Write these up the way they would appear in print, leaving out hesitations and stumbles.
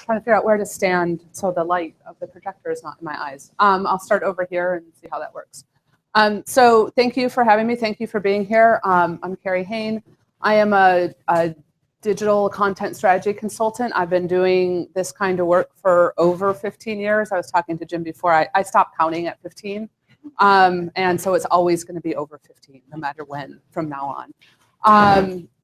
trying to figure out where to stand so the light of the projector is not in my eyes. I'll start over here and see how that works. So thank you for having me. Thank you for being here. I'm Carrie Hane. I am a digital content strategy consultant. I've been doing this kind of work for over 15 years. I was talking to Jim before. I stopped counting at 15. And so it's always going to be over 15, no matter when from now on.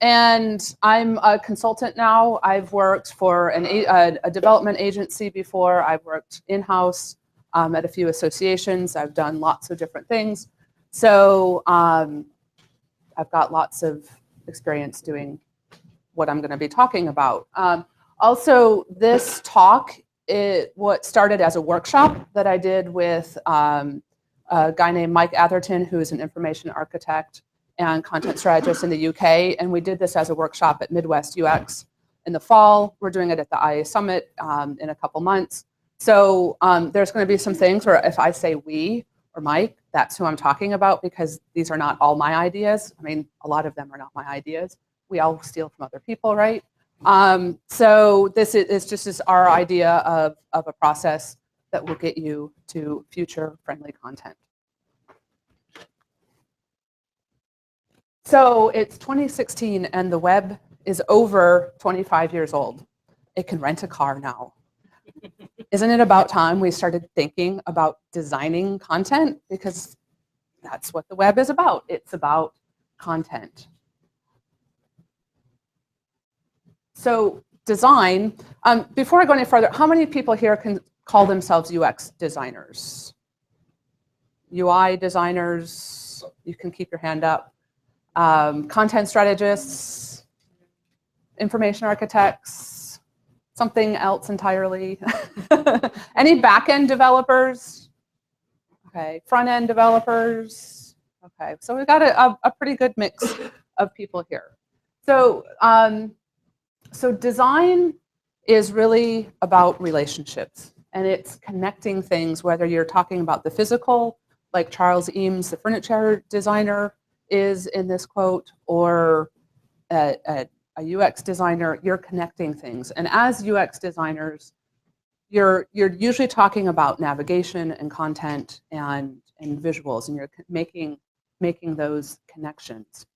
And I'm a consultant now. I've worked for a development agency before. I've worked in-house at a few associations. I've done lots of different things. So I've got lots of experience doing what I'm going to be talking about. Also, this talk, what started as a workshop that I did with a guy named Mike Atherton, who is an information architect and content strategist in the UK. And we did this as a workshop at Midwest UX in the fall. We're doing it at the IA Summit in a couple months. So there's going to be some things where if I say we or Mike, that's who I'm talking about, because these are not all my ideas. I mean, a lot of them are not my ideas. We all steal from other people, right? So this is just our idea of a process that will get you to future-friendly content. So it's 2016 and the web is over 25 years old. It can rent a car now. Isn't it about time we started thinking about designing content? Because that's what the web is about. It's about content. So design, before I go any further, how many people here can call themselves UX designers? UI designers, you can keep your hand up. Content strategists, information architects, something else entirely. Any back-end developers? Okay, front-end developers. Okay, so we've got a pretty good mix of people here. So, so design is really about relationships, and it's connecting things, whether you're talking about the physical, like Charles Eames, the furniture designer, is in this quote, or a UX designer, you're connecting things. And as UX designers, you're usually talking about navigation and content and visuals, and you're making those connections.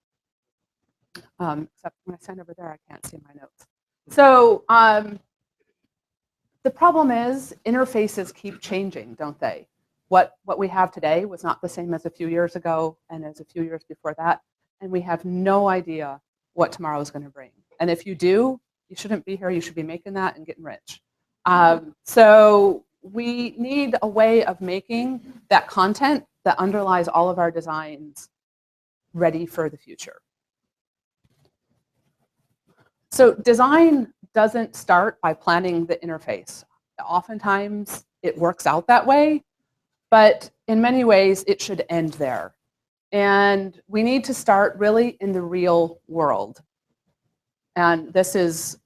Except when I stand over there, I can't see my notes. So the problem is interfaces keep changing, don't they? What we have today was not the same as a few years ago and as a few years before that. And we have no idea what tomorrow is going to bring. And if you do, you shouldn't be here. You should be making that and getting rich. So we need a way of making that content that underlies all of our designs ready for the future. So design doesn't start by planning the interface. Oftentimes it works out that way, but in many ways it should end there. And we need to start really in the real world. And this is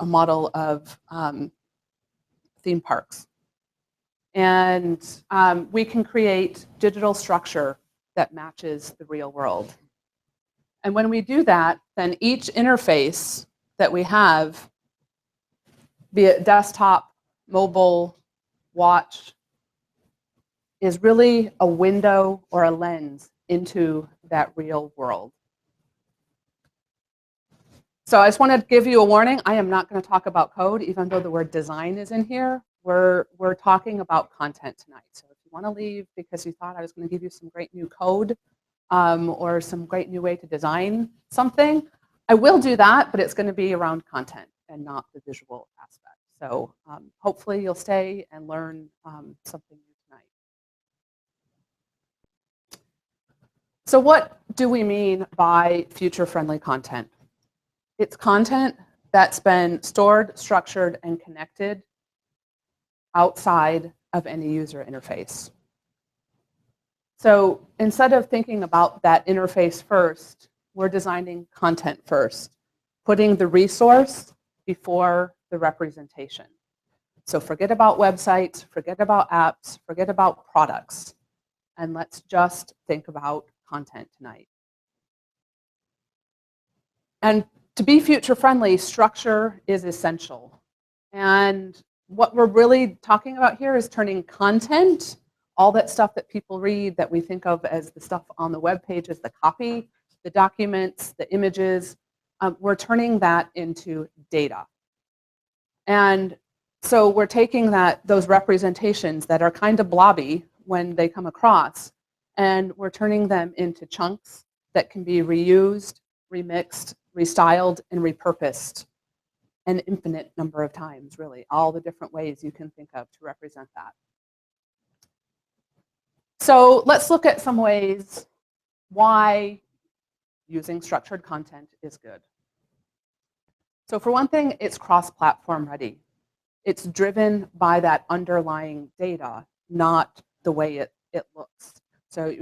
a model of theme parks. And we can create digital structure that matches the real world. And when we do that, then each interface that we have, be it desktop, mobile, watch, is really a window or a lens into that real world. So I just want to give you a warning. I am not going to talk about code, even though the word design is in here. We're talking about content tonight. So if you want to leave because you thought I was going to give you some great new code or some great new way to design something, I will do that, but it's going to be around content and not the visual aspect. So hopefully you'll stay and learn something new tonight. So what do we mean by future-friendly content? It's content that's been stored, structured, and connected outside of any user interface. So instead of thinking about that interface first, we're designing content first, putting the resource before the representation. So forget about websites, forget about apps, forget about products, and let's just think about content tonight. And to be future-friendly, structure is essential. And what we're really talking about here is turning content, all that stuff that people read that we think of as the stuff on the web page as the copy, the documents, the images, we're turning that into data. And so we're taking those representations that are kind of blobby when they come across, and we're turning them into chunks that can be reused, remixed, restyled, and repurposed an infinite number of times, really, all the different ways you can think of to represent that. So let's look at some ways why using structured content is good. So for one thing, it's cross-platform ready. It's driven by that underlying data, not the way it looks. So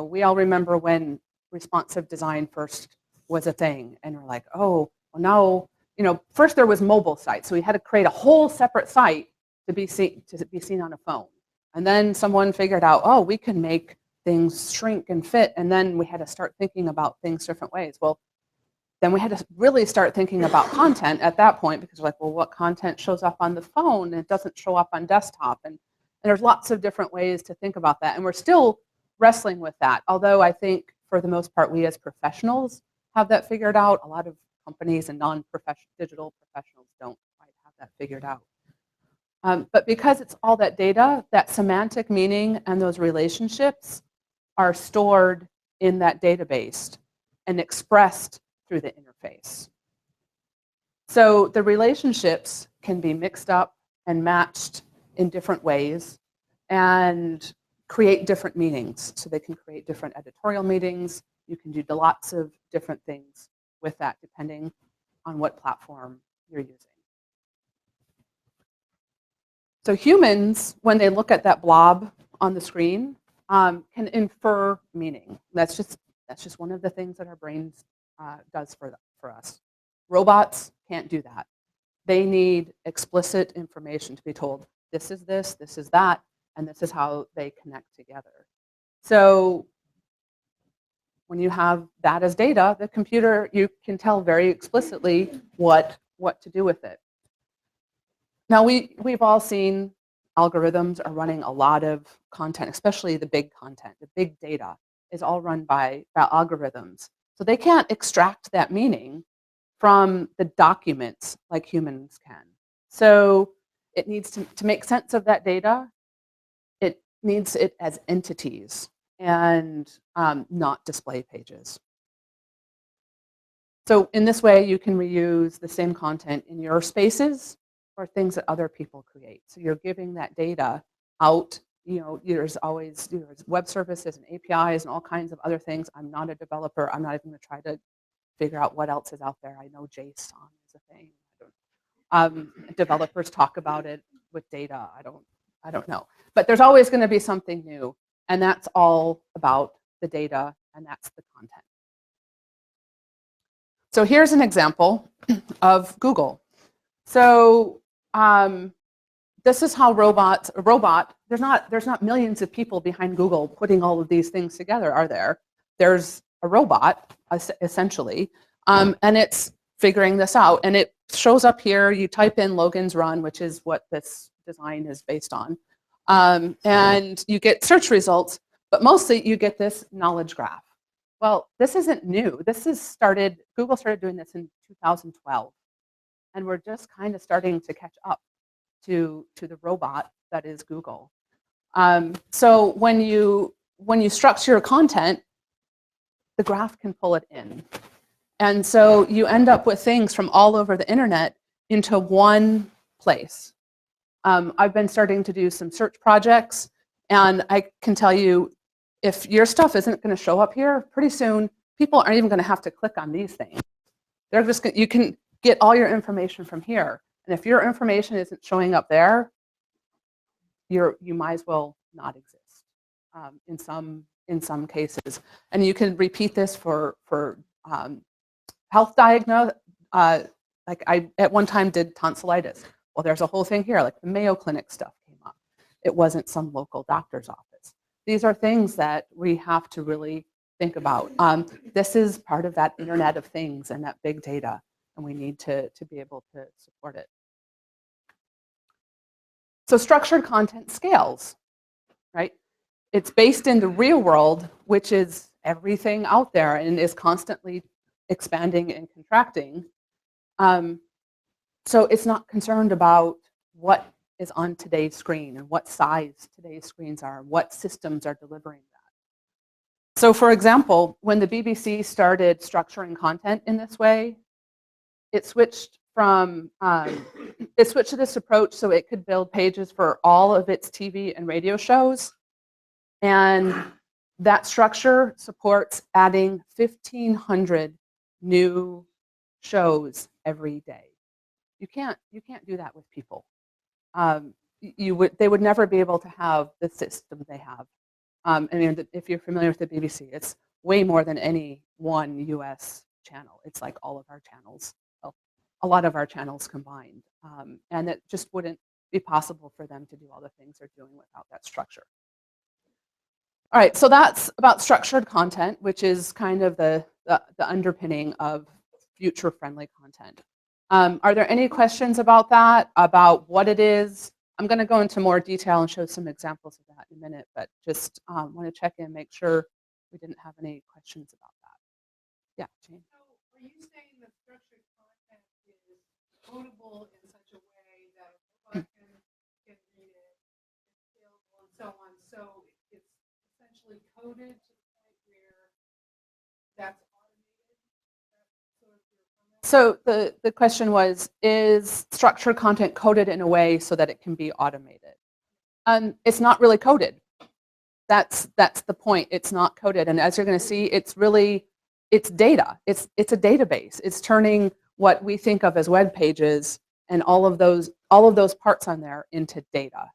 we all remember when responsive design first was a thing, and we're like, oh, well now, first there was mobile sites, so we had to create a whole separate site to be seen on a phone. And then someone figured out, oh, we can make things shrink and fit, and then we had to start thinking about things different ways. Well, then we had to really start thinking about content at that point, because we're like, well, what content shows up on the phone and it doesn't show up on desktop? And there's lots of different ways to think about that. And we're still wrestling with that. Although I think for the most part, we as professionals have that figured out. A lot of companies and non-professional digital professionals don't quite have that figured out. But because it's all that data, that semantic meaning and those relationships are stored in that database and expressed through the interface. So the relationships can be mixed up and matched in different ways and create different meanings. So they can create different editorial meanings. You can do lots of different things with that depending on what platform you're using. So humans, when they look at that blob on the screen, can infer meaning. That's just one of the things that our brains does for us. Robots can't do that. They need explicit information to be told, this is this is that, and this is how they connect together. So when you have that as data, the computer, you can tell very explicitly what to do with it. Now, we've all seen algorithms are running a lot of content, especially the big content. The big data is all run by algorithms. So they can't extract that meaning from the documents like humans can. So it needs to make sense of that data. It needs it as entities and not display pages. So in this way, you can reuse the same content in your spaces or things that other people create. So you're giving that data out. There's always web services and APIs and all kinds of other things. I'm not a developer. I'm not even going to try to figure out what else is out there. I know JSON is a thing. Developers talk about it with data. I don't know. But there's always going to be something new, and that's all about the data, and that's the content. So here's an example of Google. So this is how there's not millions of people behind Google putting all of these things together, are there? There's a robot, essentially, and it's figuring this out. And it shows up here. You type in Logan's Run, which is what this design is based on, and you get search results, but mostly you get this knowledge graph. Well, this isn't new. Google started doing this in 2012. And we're just kind of starting to catch up to the robot that is Google. So when you structure your content, the graph can pull it in. And so you end up with things from all over the internet into one place. I've been starting to do some search projects, and I can tell you, if your stuff isn't going to show up here, pretty soon people aren't even going to have to click on these things. They're just you can get all your information from here. And if your information isn't showing up there, you might as well not exist in some cases. And you can repeat this for health diagnosis. Like I at one time did tonsillitis. Well, there's a whole thing here, like the Mayo Clinic stuff came up. It wasn't some local doctor's office. These are things that we have to really think about. This is part of that Internet of Things and that big data, and we need to be able to support it. So structured content scales, right? It's based in the real world, which is everything out there and is constantly expanding and contracting. So it's not concerned about what is on today's screen and what size today's screens are, what systems are delivering that. So for example, when the BBC started structuring content in this way, it switched from, it switched to this approach so it could build pages for all of its TV and radio shows. And that structure supports adding 1,500 new shows every day. You can't do that with people. They would never be able to have the system they have. I mean, if you're familiar with the BBC, it's way more than any one US channel. It's like all of our channels, well, a lot of our channels combined. And it just wouldn't be possible for them to do all the things they're doing without that structure. All right, so that's about structured content, which is kind of the underpinning of future-friendly content. Are there any questions about that, about what it is? I'm going to go into more detail and show some examples of that in a minute, but just want to check in, make sure we didn't have any questions about that. Yeah, Jane. So are you saying that structured content is codable in such a way that a robot can read it, it's scalable, and so on? So it's essentially coded to the point where that's automated? So the question was, is structured content coded in a way so that it can be automated? It's not really coded. That's the point. It's not coded. And as you're going to see, it's data. It's a database. It's turning what we think of as web pages and all of those parts on there into data.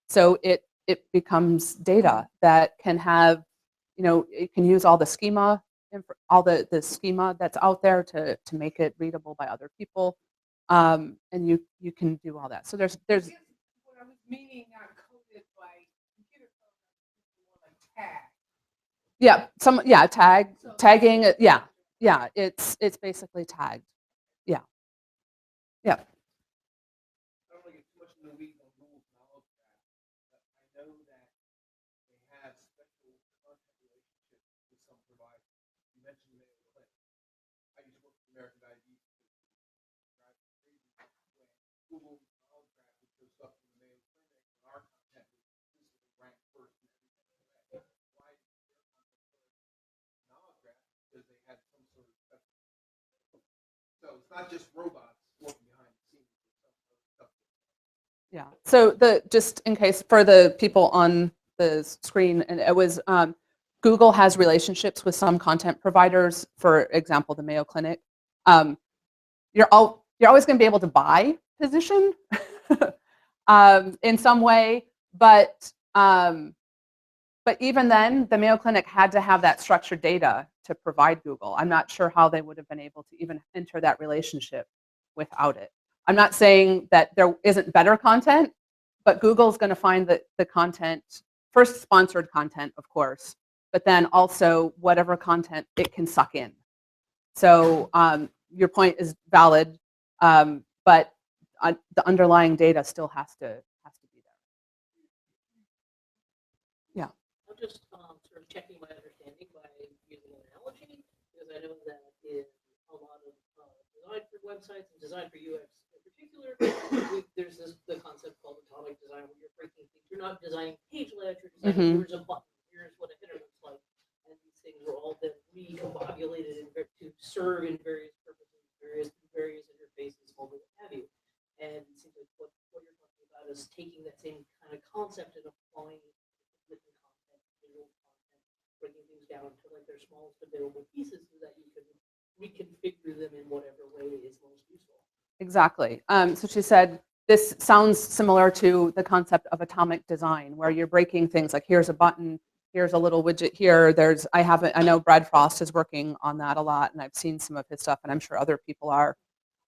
So it becomes data that can have, it can use all the schema, all the schema that's out there to make it readable by other people, and you can do all that. So there's. What I was meaning, not coded by computer code, more like tag. Yeah, tagging. Yeah, it's basically tagged. Yeah. I don't want to get too much in the weeds on Google's knowledge graph, but I know that they have special content relationships with some providers. You mentioned McLean. I used to work for American Diabetes. Google's knowledge graph would show stuff from the Mayo Clinic, and our content was ranked first in everything. Why is their content knowledge graph? Because they had some sort of special. So it's not just robots working behind the scenes. Yeah. So just in case for the people on the screen, and it was Google has relationships with some content providers. For example, the Mayo Clinic. You're always going to be able to buy position in some way, but even then, the Mayo Clinic had to have that structured data to provide Google. I'm not sure how they would have been able to even enter that relationship without it. I'm not saying that there isn't better content, but Google's going to find the content, first sponsored content, of course, but then also whatever content it can suck in. So your point is valid, but the underlying data still has to be there. Yeah. I'm just sort of checking my understanding by using an analogy, because I know that in a lot of design for websites and design for UX in particular, there's the concept called atomic design, where you're breaking things. You're not designing page layouts, you're designing here's a button, here's what a header looks like, and these things are all then recombobulated to serve in various purposes, various interfaces, all what have you. And it seems like what you're talking about is taking that same kind of concept and applying it to written content, visual content, breaking things down to like their smallest available pieces so that you can reconfigure them in whatever way is most useful. Exactly. So she said, this sounds similar to the concept of atomic design, where you're breaking things like here's a button, here's a little widget here. I know Brad Frost is working on that a lot, and I've seen some of his stuff, and I'm sure other people are.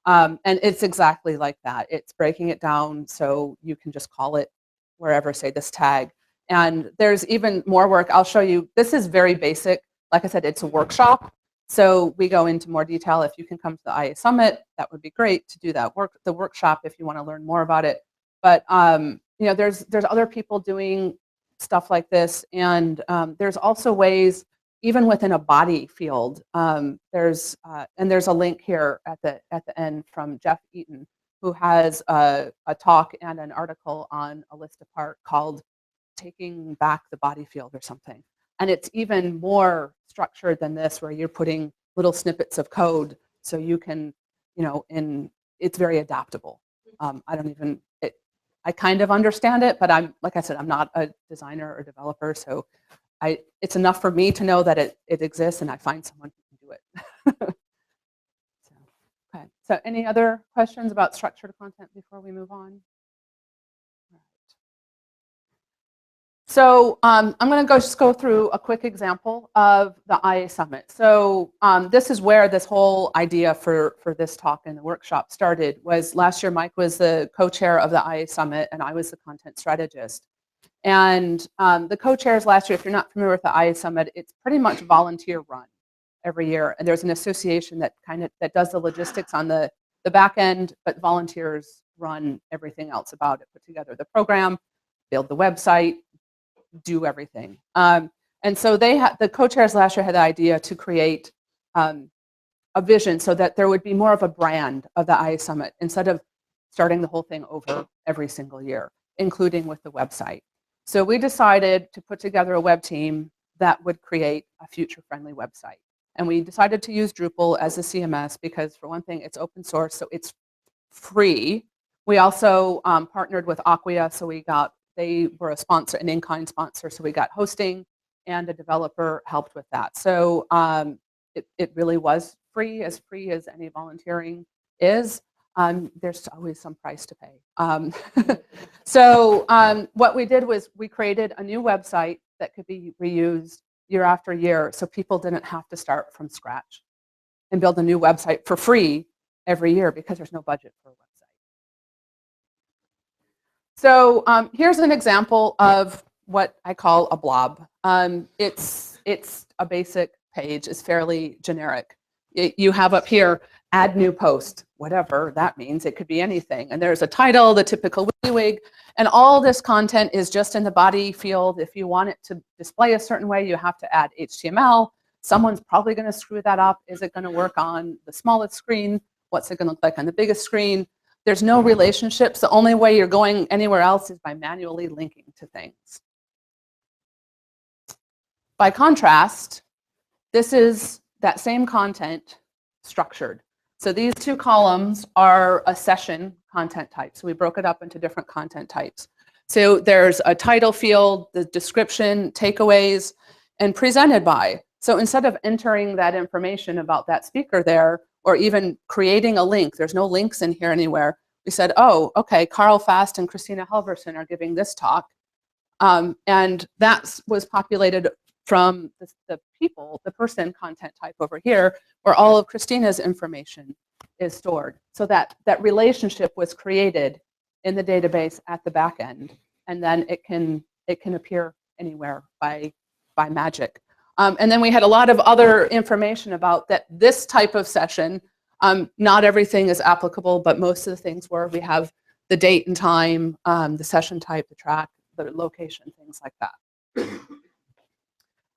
And it's exactly like that. It's breaking it down so you can just call it wherever, say this tag. And there's even more work. I'll show you. This is very basic. Like I said, it's a workshop. So we go into more detail. If you can come to the IA Summit, that would be great to do that the workshop if you want to learn more about it. But there's other people doing stuff like this, and there's also ways, even within a body field. There's a link here at the end from Jeff Eaton, who has a talk and an article on a list apart called "Taking Back the Body Field" or something. And it's even more structured than this, where you're putting little snippets of code, so you can, it's very adaptable. I kind of understand it, but like I said, I'm not a designer or developer, so it's enough for me to know that it exists, and I find someone who can do it. Okay, so any other questions about structured content before we move on? So I'm going to just go through a quick example of the IA Summit. So this is where this whole idea for this talk and the workshop started. Was last year Mike was the co-chair of the IA Summit, and I was the content strategist. And the co-chairs last year, if you're not familiar with the IA Summit, it's pretty much volunteer run every year. And there's an association that that does the logistics on the back end, but volunteers run everything else about it, put together the program, build the website, do everything. And so the co-chairs last year had the idea to create a vision so that there would be more of a brand of the IA Summit instead of starting the whole thing over every single year, including with the website. So we decided to put together a web team that would create a future-friendly website. And we decided to use Drupal as a CMS because, for one thing, it's open source, so it's free. We also partnered with Acquia, so they were a sponsor, an in-kind sponsor, so we got hosting, and a developer helped with that. So it really was free as any volunteering is. There's always some price to pay. So what we did was we created a new website that could be reused year after year, so people didn't have to start from scratch and build a new website for free every year because there's no budget for a website. So here's an example of what I call a blob. It's a basic page. It's fairly generic. You have up here, add new post, whatever that means. It could be anything. And there's a title, the typical WYSIWYG, and all this content is just in the body field. If you want it to display a certain way, you have to add HTML. Someone's probably going to screw that up. Is it going to work on the smallest screen? What's it going to look like on the biggest screen? There's no relationships. The only way you're going anywhere else is by manually linking to things. By contrast, this is that same content structured. So these two columns are a session content type. So we broke it up into different content types. So there's a title field, the description, takeaways, and presented by. So instead of entering that information about that speaker there, or even creating a link, there's no links in here anywhere. We said, oh, okay, Carl Fast and Christina Halverson are giving this talk. And that was populated from the person content type over here, where all of Christina's information is stored. So that relationship was created in the database at the back end, and then it can appear anywhere by magic. And then we had a lot of other information about this type of session. Not everything is applicable, but most of the things were. We have the date and time, the session type, the track, the location, things like that.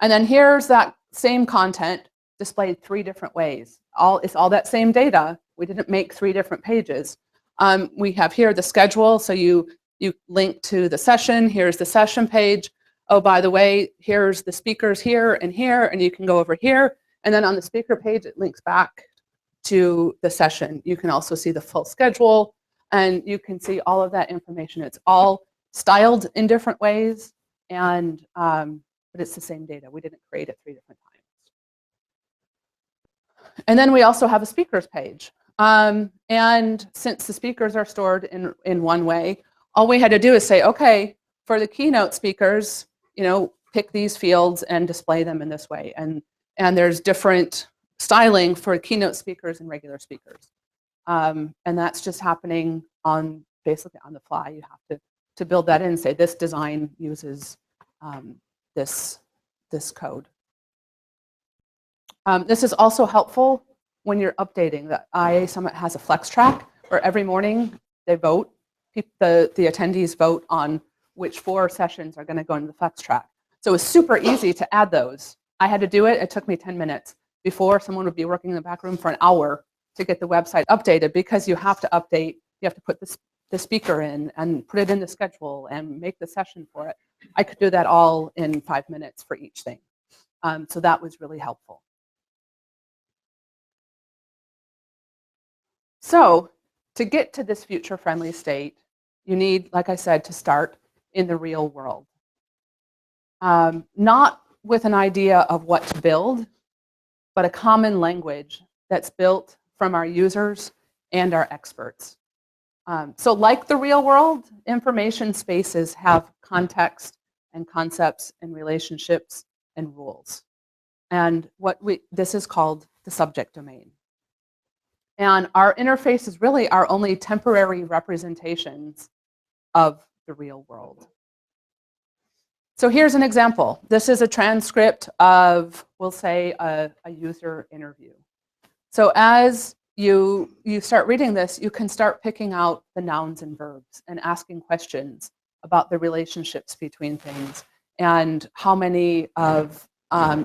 And then here's that same content displayed 3 different ways. It's all that same data. We didn't make 3 different pages. We have here the schedule, so you link to the session. Here's the session page. Oh, by the way, here's the speakers here, and you can go over here. And then on the speaker page, it links back to the session. You can also see the full schedule, and you can see all of that information. It's all styled in different ways, and but it's the same data. We didn't create it 3 different times. And then we also have a speakers page. And since the speakers are stored in one way, all we had to do is say, okay, for the keynote speakers, pick these fields and display them in this way. And there's different styling for keynote speakers and regular speakers. And that's just happening basically on the fly. You have to build that in, say this design uses this code. This is also helpful when you're updating. The IA Summit has a flex track where every morning they vote the attendees vote on which 4 sessions are going to go into the flex track. So it's super easy to add those. I had to do it. It took me 10 minutes. Before, someone would be working in the back room for an hour to get the website updated, because you have to update, you have to put the speaker in and put it in the schedule and make the session for it. I could do that all in 5 minutes for each thing. So that was really helpful. So to get to this future-friendly state, you need, like I said, to start in the real world. Not with an idea of what to build, but a common language that's built from our users and our experts. So like the real world, information spaces have context and concepts and relationships and rules. And this is called the subject domain. And our interface is really our only temporary representations of the real world. So here's an example. This is a transcript of, we'll say, a user interview. So as you start reading this, you can start picking out the nouns and verbs and asking questions about the relationships between things and how many of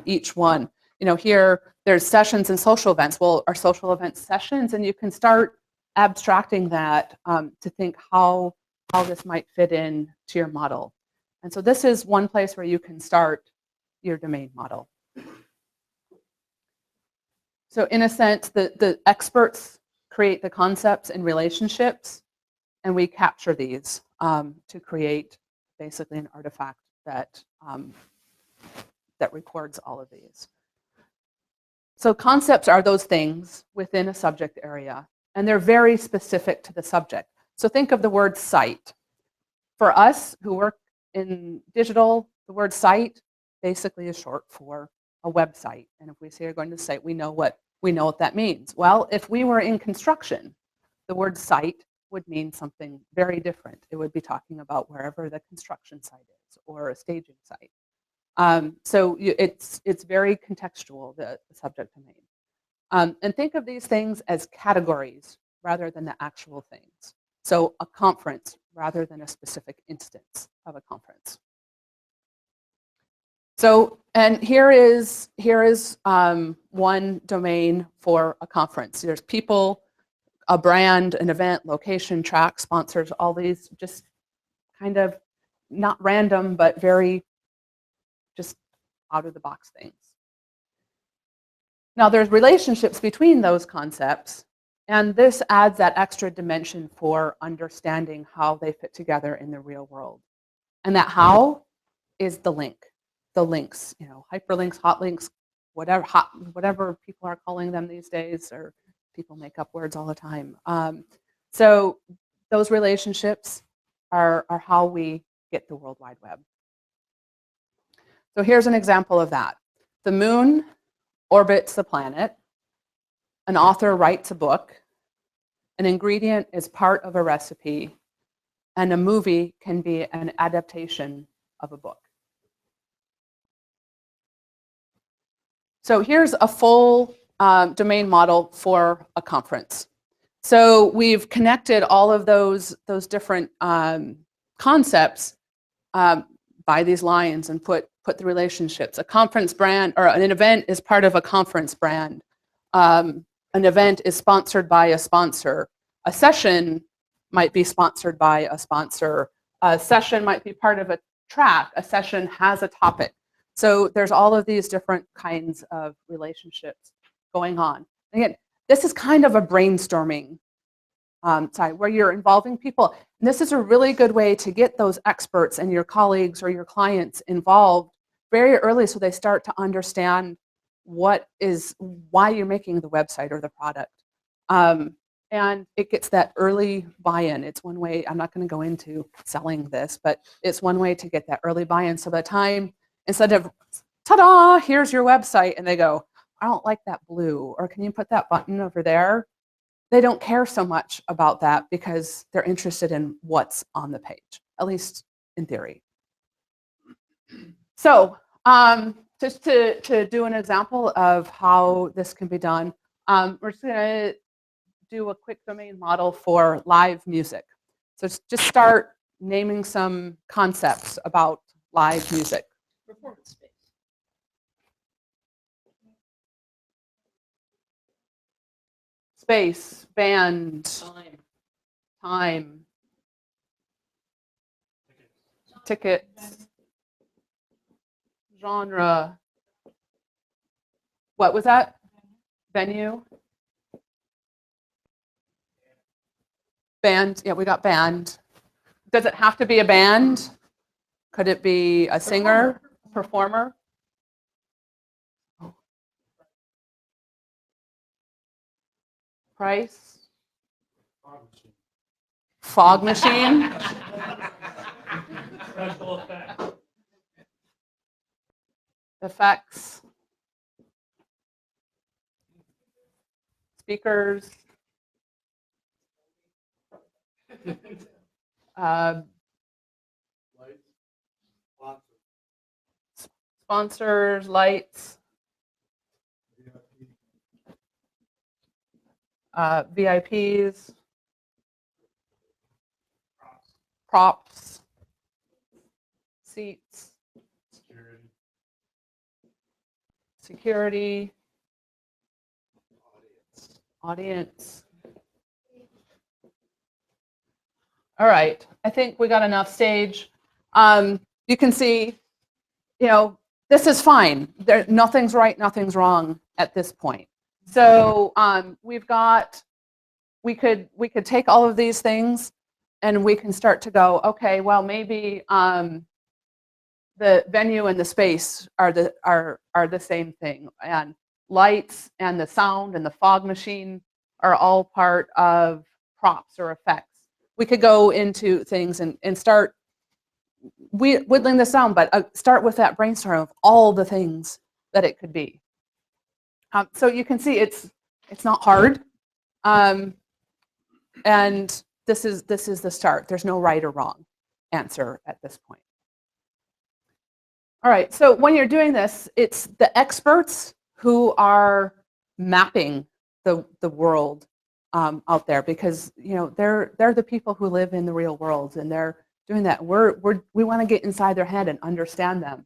each one. You know, here there's sessions and social events. Well, are social events sessions? And you can start abstracting that to think how this might fit in to your model. And so this is one place where you can start your domain model. So in a sense, the experts create the concepts and relationships, and we capture these to create basically an artifact that, that records all of these. So concepts are those things within a subject area, and they're very specific to the subject. So think of the word site. For us who work in digital, the word site basically is short for a website. And if we say you're going to the site, we know what that means. Well, if we were in construction, the word site would mean something very different. It would be talking about wherever the construction site is or a staging site. So it's very contextual, the subject domain. And think of these things as categories rather than the actual things. So a conference rather than a specific instance of a conference. So, and here is one domain for a conference. There's people, a brand, an event, location, track, sponsors, all these just kind of not random, but very just out of the box things. Now there's relationships between those concepts, and this adds that extra dimension for understanding how they fit together in the real world. And that how is the link. The links, you know, hyperlinks, hot links, whatever people are calling them these days, or people make up words all the time. So those relationships are how we get the World Wide Web. So here's an example of that. The moon orbits the planet. An author writes a book. An ingredient is part of a recipe. And a movie can be an adaptation of a book. So here's a full domain model for a conference. So we've connected all of those different concepts by these lines and put the relationships. A conference brand or an event is part of a conference brand. An event is sponsored by a sponsor. A session might be sponsored by a sponsor. A session might be part of a track. A session has a topic. So there's all of these different kinds of relationships going on. Again, this is kind of a brainstorming side where you're involving people. And this is a really good way to get those experts and your colleagues or your clients involved very early so they start to understand why you're making the website or the product. And it gets that early buy-in. It's one way, I'm not going to go into selling this, but it's one way to get that early buy-in. So by the time, instead of, ta-da, here's your website, and they go, I don't like that blue, or can you put that button over there? They don't care so much about that because they're interested in what's on the page, at least in theory. So just to do an example of how this can be done, we're just going to do a quick domain model for live music. So just start naming some concepts about live music. Performance space. Space, band, Time. time, tickets, genre. What was that? Venue? Band, yeah, we got band. Does it have to be a band? Could it be a singer, performer? Price? Fog machine? Special effect. Effects? Speakers? Uh, sponsors, lights, VIPs, props, seats, security, audience. All right, I think we got enough stage. You can see, this is fine. Nothing's right, nothing's wrong at this point. So we could take all of these things and we can start to go, okay, well, maybe the venue and the space are the same thing, and lights and the sound and the fog machine are all part of props or effects. We could go into things and start whittling this down, but start with that brainstorm of all the things that it could be. So you can see it's not hard, and this is the start. There's no right or wrong answer at this point. All right, so when you're doing this, it's the experts who are mapping the world out there, because they're the people who live in the real world, and they're doing that. We want to get inside their head and understand them,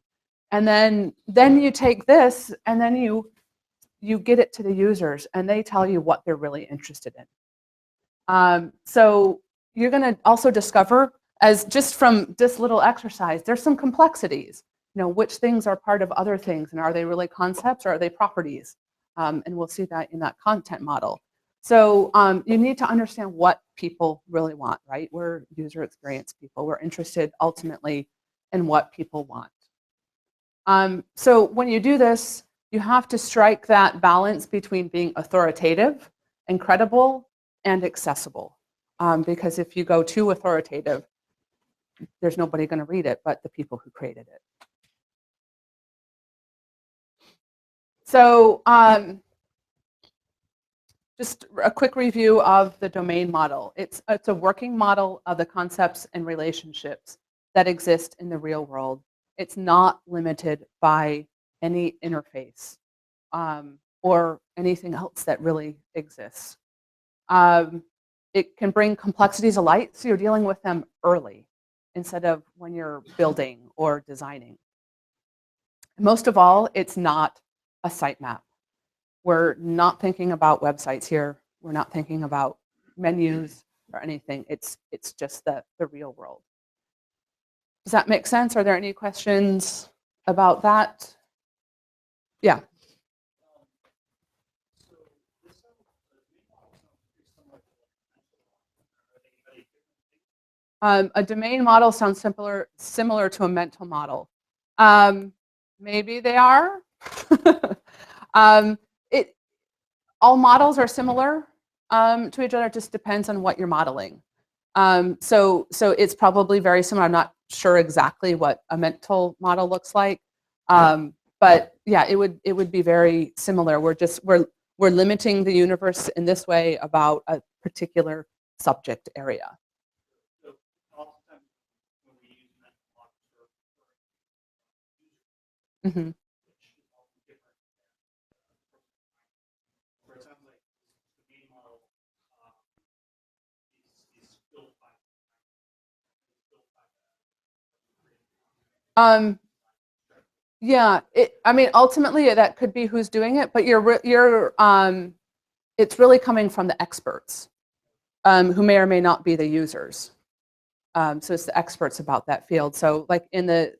and then you take this and then you get it to the users, and they tell you what they're really interested in. So you're going to also discover, as just from this little exercise, there's some complexities. Which things are part of other things, and are they really concepts or are they properties? And we'll see that in that content model. So you need to understand what people really want, right? We're user experience people. We're interested ultimately in what people want. So when you do this, you have to strike that balance between being authoritative and credible and accessible. Because if you go too authoritative, there's nobody going to read it but the people who created it. So just a quick review of the domain model. It's a working model of the concepts and relationships that exist in the real world. It's not limited by any interface or anything else that really exists. It can bring complexities to light, so you're dealing with them early instead of when you're building or designing. Most of all, it's not a sitemap. We're not thinking about websites here. We're not thinking about menus or anything. It's just the real world. Does that make sense? Are there any questions about that? Yeah. A domain model sounds similar to a mental model. Maybe they are. All models are similar to each other. It just depends on what you're modeling. So it's probably very similar. I'm not sure exactly what a mental model looks like, but yeah, it would be very similar. We're limiting the universe in this way about a particular subject area. Mm-hmm. Yeah, I mean, ultimately that could be who's doing it, but it's really coming from the experts, who may or may not be the users. So it's the experts about that field. So like in the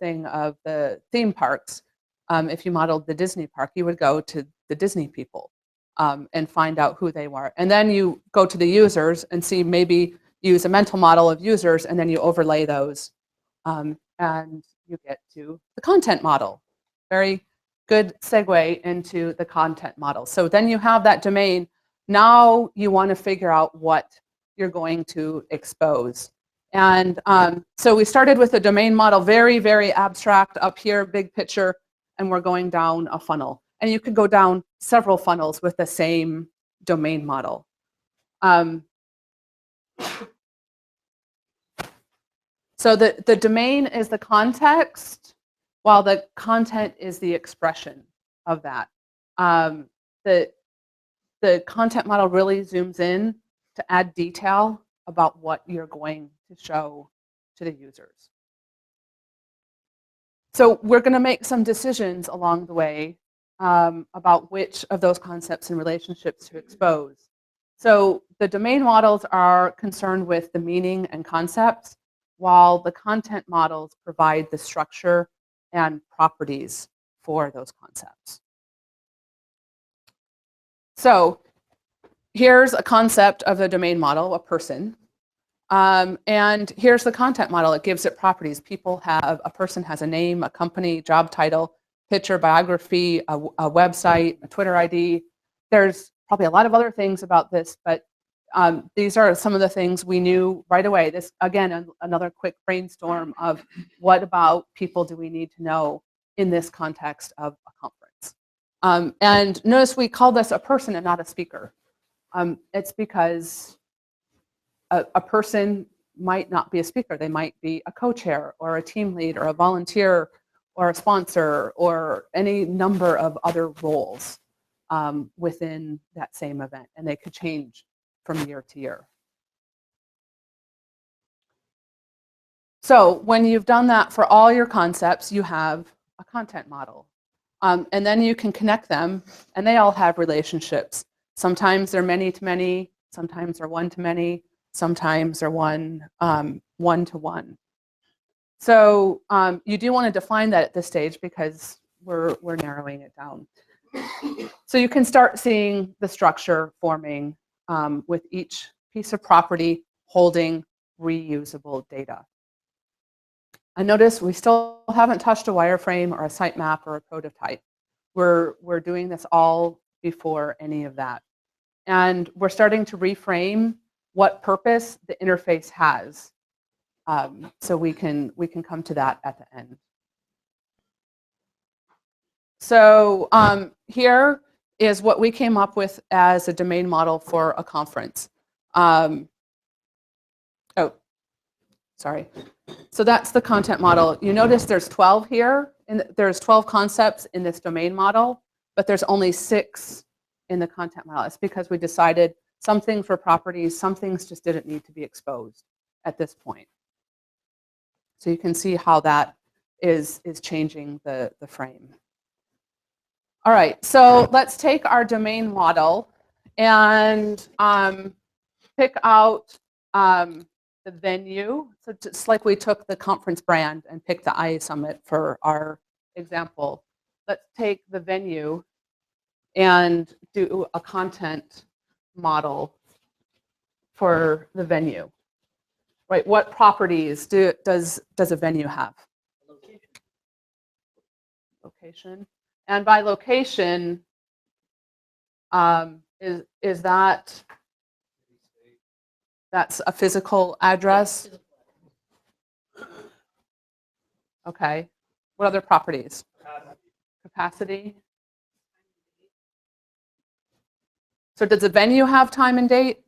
thing of the theme parks, if you modeled the Disney park, you would go to the Disney people and find out who they were. And then you go to the users and see, maybe use a mental model of users, and then you overlay those. And you get to the content model. Very good segue into the content model. So then you have that domain. Now you want to figure out what you're going to expose. And so we started with a domain model, very, very abstract up here, big picture, and we're going down a funnel. And you could go down several funnels with the same domain model. So the domain is the context, while the content is the expression of that. The content model really zooms in to add detail about what you're going to show to the users. So we're going to make some decisions along the way about which of those concepts and relationships to expose. So the domain models are concerned with the meaning and concepts, while the content models provide the structure and properties for those concepts. So here's a concept of the domain model, a person. And here's the content model. It gives it properties. A person has a name, a company, job title, picture, biography, a website, a Twitter ID. There's probably a lot of other things about this, but these are some of the things we knew right away. This, again, another quick brainstorm of what about people do we need to know in this context of a conference. And notice we call this a person and not a speaker. It's because a person might not be a speaker. They might be a co-chair or a team lead or a volunteer or a sponsor or any number of other roles within that same event, and they could change from year to year. So when you've done that for all your concepts, you have a content model. And then you can connect them, and they all have relationships. Sometimes they're many to many, sometimes they're one to many, sometimes they're one to one. So you do want to define that at this stage because we're narrowing it down. So you can start seeing the structure forming with each piece of property holding reusable data. And notice we still haven't touched a wireframe or a sitemap or a prototype. We're doing this all before any of that. And we're starting to reframe what purpose the interface has. So we can come to that at the end. So here is what we came up with as a domain model for a conference. Sorry. So that's the content model. You notice there's 12 here, and there's 12 concepts in this domain model, but there's only 6 in the content model. It's because we decided some things were properties, some things just didn't need to be exposed at this point. So you can see how that is changing the frame. All right, so let's take our domain model and pick out the venue. So just like we took the conference brand and picked the iSummit for our example, let's take the venue and do a content model for the venue. Right, what properties does a venue have? Location. And by location, is that's a physical address? Okay. What other properties? Capacity. So does the venue have time and date?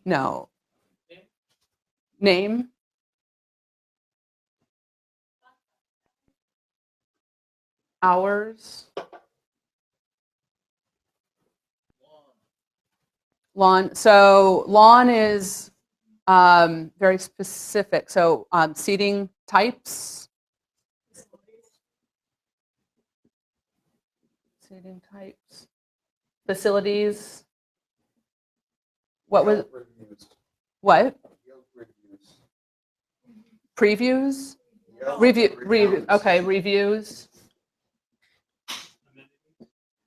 No. Name? Hours? Lawn. So lawn is very specific. So seating types. Seating types. Facilities. What was, Reviews. what? Yelp reviews. Previews? Yelp Review, reviews. okay, reviews.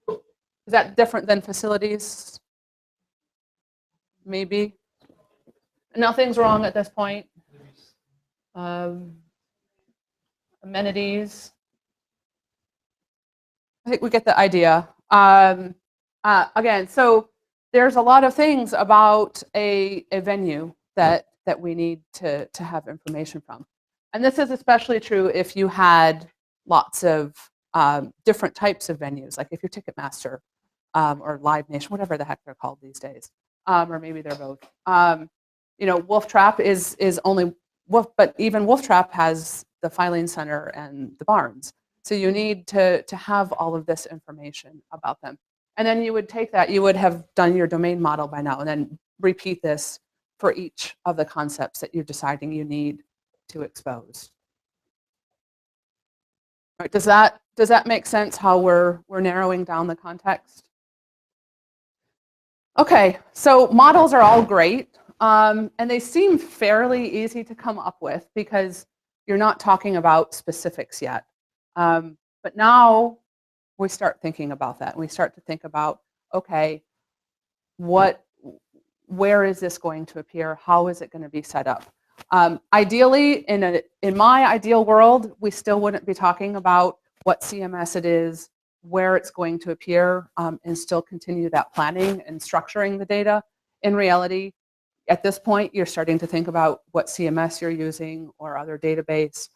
Is that different than facilities? Maybe. Nothing's wrong at this point. Amenities. I think we get the idea. Again, so there's a lot of things about a venue that we need to have information from. And this is especially true if you had lots of different types of venues, like if you're Ticketmaster or Live Nation, whatever the heck they're called these days, or maybe they're both. You know, Wolf Trap is only Wolf, but even Wolf Trap has the filing center and the barns. So you need to have all of this information about them. And then you would take that, you would have done your domain model by now, and then repeat this for each of the concepts that you're deciding you need to expose. Right, does that make sense how we're narrowing down the context? Okay, so models are all great, and they seem fairly easy to come up with because you're not talking about specifics yet. But now we start thinking about that. We start to think about, okay, where is this going to appear? How is it going to be set up? Ideally, in my ideal world, we still wouldn't be talking about what CMS it is, where it's going to appear, and still continue that planning and structuring the data. In reality, at this point, you're starting to think about what CMS you're using or other database.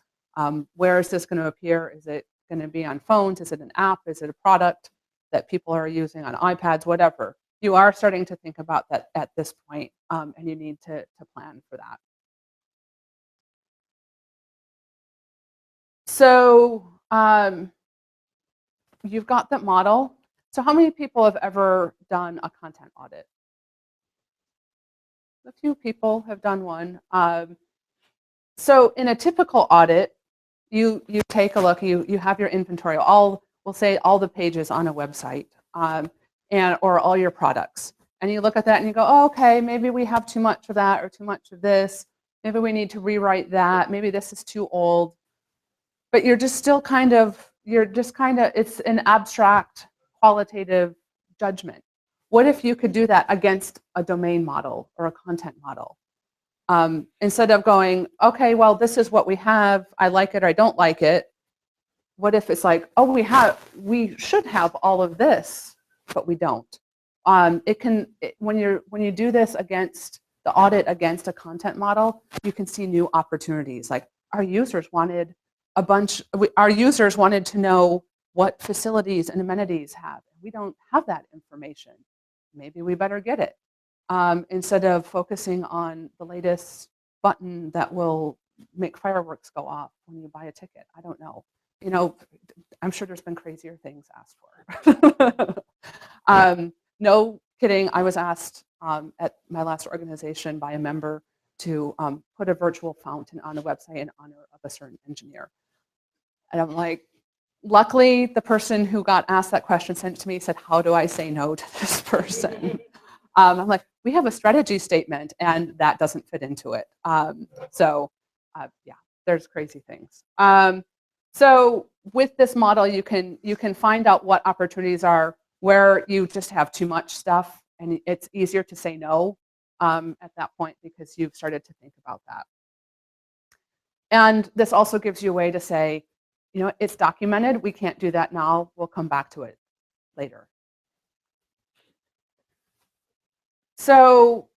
Where is this going to appear? Is it going to be on phones? Is it an app? Is it a product that people are using on iPads? Whatever. You are starting to think about that at this point, and you need to plan for that. So you've got that model. So how many people have ever done a content audit? A few people have done one. So in a typical audit, you take a look, you have your inventory, we'll say all the pages on a website, or all your products. And you look at that and you go, oh, okay, maybe we have too much of that or too much of this. Maybe we need to rewrite that. Maybe this is too old. But you're just still it's an abstract qualitative judgment. What if you could do that against a domain model or a content model? Instead of going, okay, well, this is what we have, I like it or I don't like it. What if it's like, oh, we should have all of this, but we don't. When you do this against the audit against a content model, you can see new opportunities. Like our users wanted to know what facilities and amenities have. We don't have that information. Maybe we better get it. Instead of focusing on the latest button that will make fireworks go off when you buy a ticket. I don't know. You know, I'm sure there's been crazier things asked for. No kidding. I was asked at my last organization by a member to put a virtual fountain on a website in honor of a certain engineer. And I'm like, luckily, the person who got asked that question sent it to me, said, how do I say no to this person? I'm like, we have a strategy statement, and that doesn't fit into it. Yeah, there's crazy things. So with this model, you can find out what opportunities are where you just have too much stuff, and it's easier to say no at that point because you've started to think about that. And this also gives you a way to say, you know, it's documented. We can't do that now. We'll come back to it later. So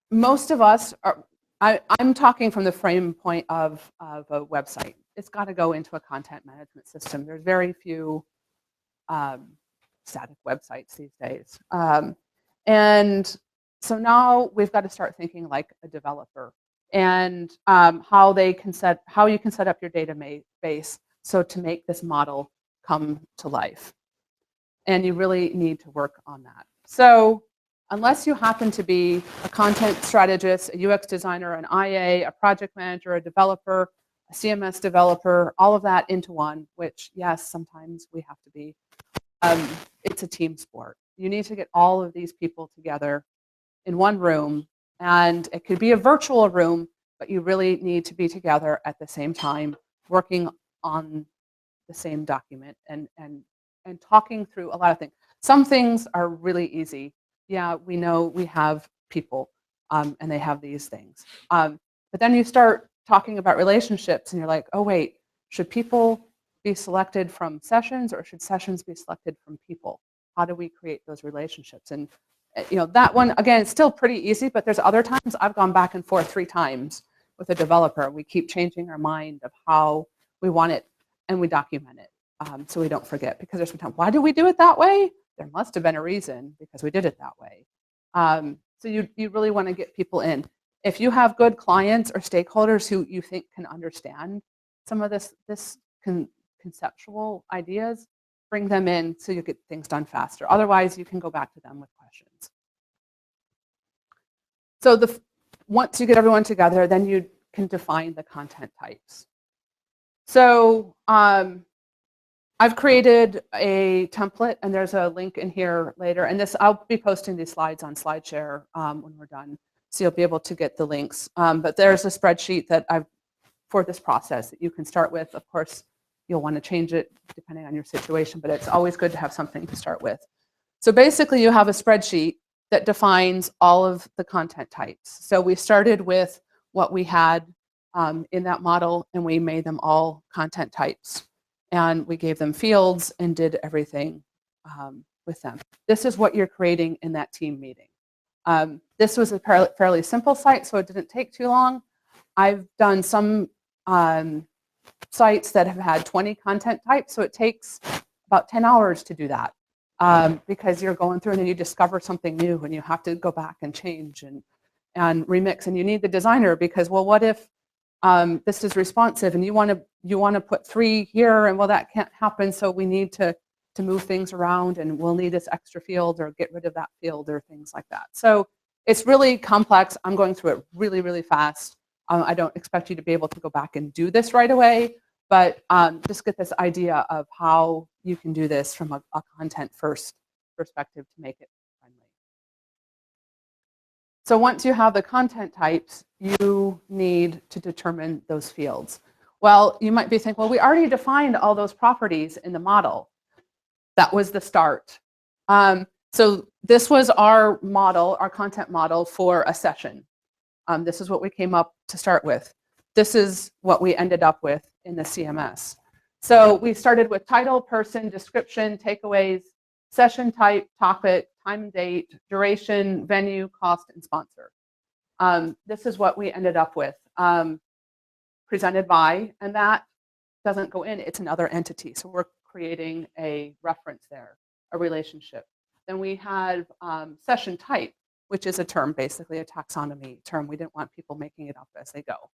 most of us are, I'm talking from the frame point of a website. It's got to go into a content management system. There's very few static websites these days. And so now we've got to start thinking like a developer and how you can set up your database so to make this model come to life. And you really need to work on that. So unless you happen to be a content strategist, a UX designer, an IA, a project manager, a developer, a CMS developer, all of that into one, which yes, sometimes we have to be. It's a team sport. You need to get all of these people together in one room, and it could be a virtual room, but you really need to be together at the same time, working on the same document and talking through a lot of things. Some things are really easy. Yeah, we know we have people and they have these things. But then you start talking about relationships and you're like, oh wait, should people be selected from sessions or should sessions be selected from people? How do we create those relationships? And that one, again, it's still pretty easy, but there's other times I've gone back and forth 3 times with a developer. We keep changing our mind of how we want it and we document it so we don't forget, because there's sometimes, why do we do it that way? There must have been a reason because we did it that way. So you really want to get people in. If you have good clients or stakeholders who you think can understand some of this conceptual ideas, bring them in so you get things done faster. Otherwise, you can go back to them with questions. So once you get everyone together, then you can define the content types. So I've created a template, and there's a link in here later. And I'll be posting these slides on SlideShare when we're done, so you'll be able to get the links. But there's a spreadsheet that for this process that you can start with. Of course, you'll want to change it depending on your situation, but it's always good to have something to start with. So basically, you have a spreadsheet that defines all of the content types. So we started with what we had in that model, and we made them all content types. And we gave them fields and did everything with them. This is what you're creating in that team meeting. This was a fairly simple site, so it didn't take too long. I've done some sites that have had 20 content types, so it takes about 10 hours to do that because you're going through and then you discover something new and you have to go back and change and remix, and you need the designer because, well, what if this is responsive and you want to put 3 here, and well, that can't happen, so we need to move things around, and we'll need this extra field or get rid of that field or things like that. So it's really complex. I'm going through it really, really fast. I don't expect you to be able to go back and do this right away, but just get this idea of how you can do this from a content first perspective to make it friendly. So once you have the content types, you need to determine those fields. Well, you might be thinking, well, we already defined all those properties in the model. That was the start. So this was our model, our content model for a session. This is what we came up to start with. This is what we ended up with in the CMS. So we started with title, person, description, takeaways, session type, topic, time and date, duration, venue, cost, and sponsor. This is what we ended up with. Presented by, and that doesn't go in, it's another entity. So we're creating a reference there, a relationship. Then we had session type, which is a term, basically a taxonomy term. We didn't want people making it up as they go.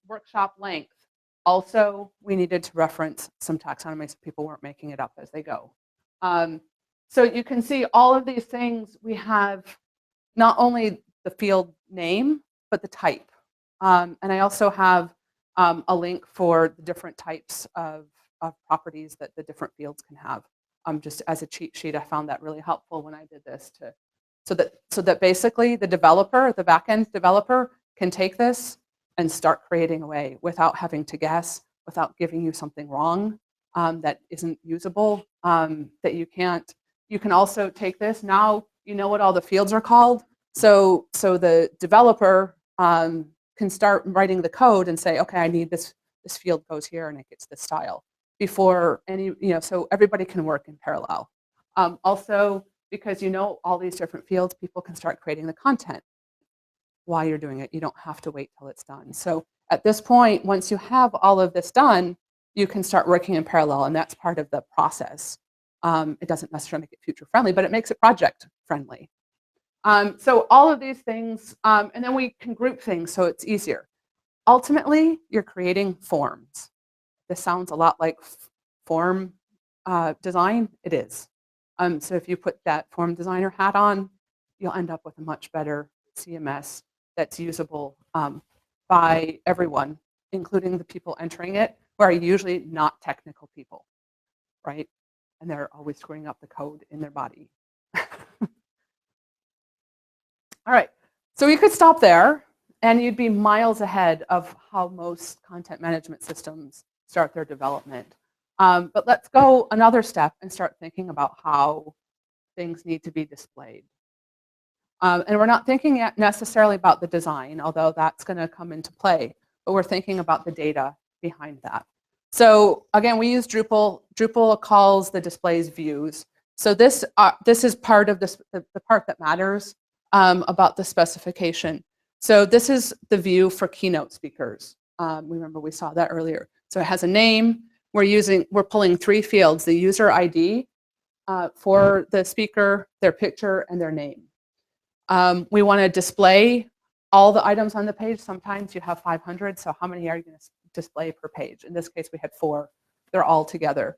Workshop length. Also, we needed to reference some taxonomy so people weren't making it up as they go. So you can see all of these things. We have not only the field name, but the type. And I also have a link for the different types of properties that the different fields can have. Just as a cheat sheet, I found that really helpful when I did this so that basically the developer, the backend developer, can take this and start creating away without having to guess, without giving you something wrong that isn't usable, that you can't. You can also take this, now you know what all the fields are called, so the developer can start writing the code and say, okay, I need this field goes here and it gets this style before any, so everybody can work in parallel. Also, because you know all these different fields, people can start creating the content while you're doing it. You don't have to wait till it's done. So at this point, once you have all of this done, you can start working in parallel, and that's part of the process. It doesn't necessarily make it future friendly, but it makes it project friendly. So all of these things, and then we can group things so it's easier. Ultimately, you're creating forms. This sounds a lot like form design. It is. So if you put that form designer hat on, you'll end up with a much better CMS that's usable by everyone including the people entering it, who are usually not technical people, right? And they're always screwing up the code in their body. All right, so you could stop there, and you'd be miles ahead of how most content management systems start their development. But let's go another step and start thinking about how things need to be displayed. And we're not thinking yet necessarily about the design, although that's going to come into play, but we're thinking about the data behind that. So again, we use Drupal. Drupal calls the displays views. So this is part of this, the part that matters about the specification. So this is the view for keynote speakers. Remember we saw that earlier. So it has a name. We're pulling 3 fields: the user ID for the speaker, their picture, and their name. We want to display all the items on the page. Sometimes you have 500, so how many are you going to display per page? In this case, we had 4. They're all together.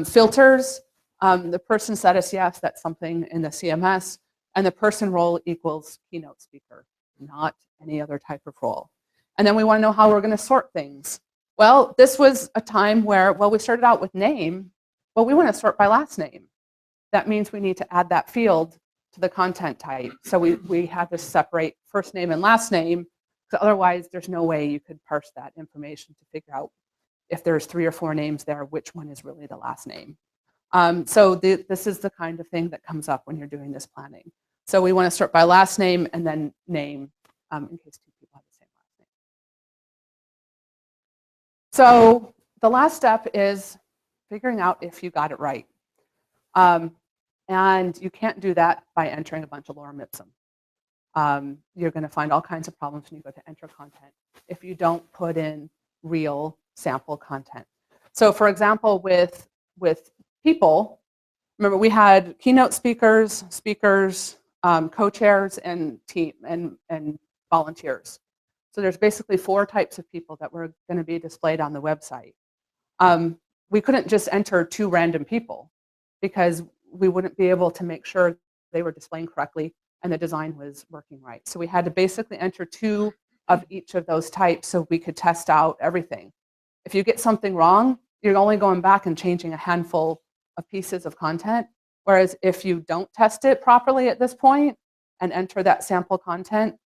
Filters, the person status, yes, that's something in the CMS, and the person role equals keynote speaker, not any other type of role. And then we want to know how we're going to sort things. Well, this was a time where, well, we started out with name, but we want to sort by last name. That means we need to add that field to the content type. So we had to separate first name and last name, because otherwise there's no way you could parse that information to figure out if there's 3 or 4 names there, which one is really the last name. This is the kind of thing that comes up when you're doing this planning. So we want to sort by last name and then name, in case 2 people have the same last name. So the last step is figuring out if you got it right. And you can't do that by entering a bunch of lorem ipsum. You're going to find all kinds of problems when you go to enter content if you don't put in real sample content. So for example, with people, remember we had keynote speakers, co-chairs, and team and volunteers. So there's basically 4 types of people that were going to be displayed on the website. We couldn't just enter 2 random people because we wouldn't be able to make sure they were displaying correctly and the design was working right. So we had to basically enter 2 of each of those types so we could test out everything. If you get something wrong, you're only going back and changing a handful of pieces of content. Whereas if you don't test it properly at this point and enter that sample content,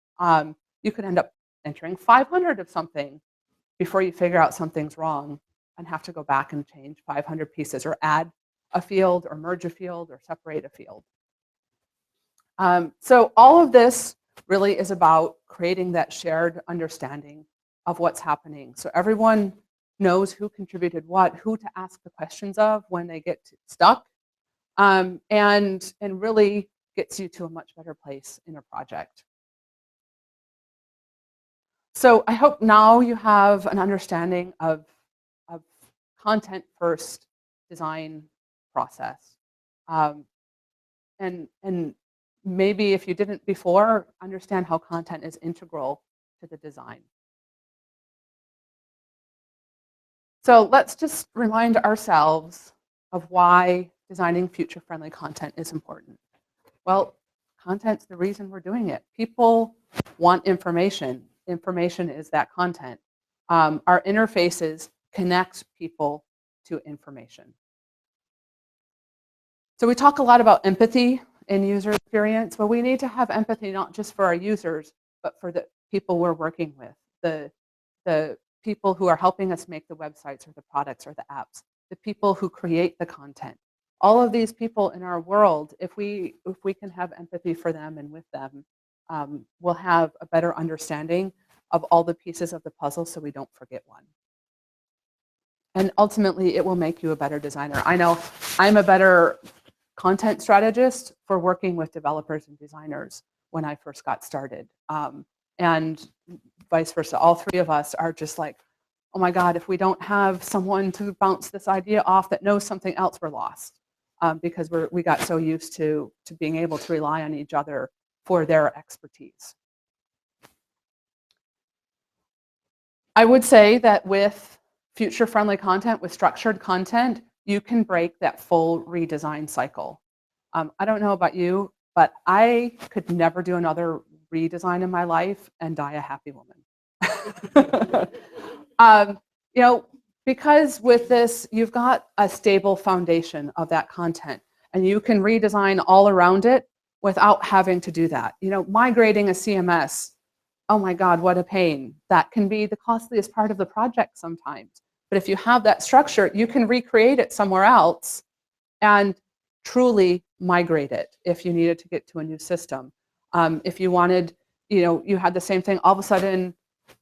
you could end up entering 500 of something before you figure out something's wrong and have to go back and change 500 pieces or add a field or merge a field or separate a field. So all of this really is about creating that shared understanding of what's happening. So everyone knows who contributed what, who to ask the questions of when they get stuck, and really gets you to a much better place in a project. So I hope now you have an understanding of content first design process. And maybe if you didn't before, understand how content is integral to the design. So let's just remind ourselves of why designing future-friendly content is important. Well, content's the reason we're doing it. People want information. Information is that content. Our interfaces connect people to information. So we talk a lot about empathy in user experience. Well, we need to have empathy not just for our users, but for the people we're working with, the people who are helping us make the websites or the products or the apps, the people who create the content. All of these people in our world, if we can have empathy for them and with them, we'll have a better understanding of all the pieces of the puzzle so we don't forget one. And ultimately, it will make you a better designer. I know I'm a better content strategist for working with developers and designers when I first got started. And vice versa. All 3 of us are just like, oh my God, if we don't have someone to bounce this idea off that knows something else, we're lost. Because we got so used to being able to rely on each other for their expertise. I would say that with future-friendly content, with structured content, you can break that full redesign cycle. I don't know about you, but I could never do another redesign in my life and die a happy woman. You know, because with this, you've got a stable foundation of that content, and you can redesign all around it without having to do that. You know, migrating a CMS, oh my God, what a pain. That can be the costliest part of the project sometimes. But if you have that structure, you can recreate it somewhere else and truly migrate it if you needed to get to a new system. If you wanted, you know, you had the same thing, all of a sudden,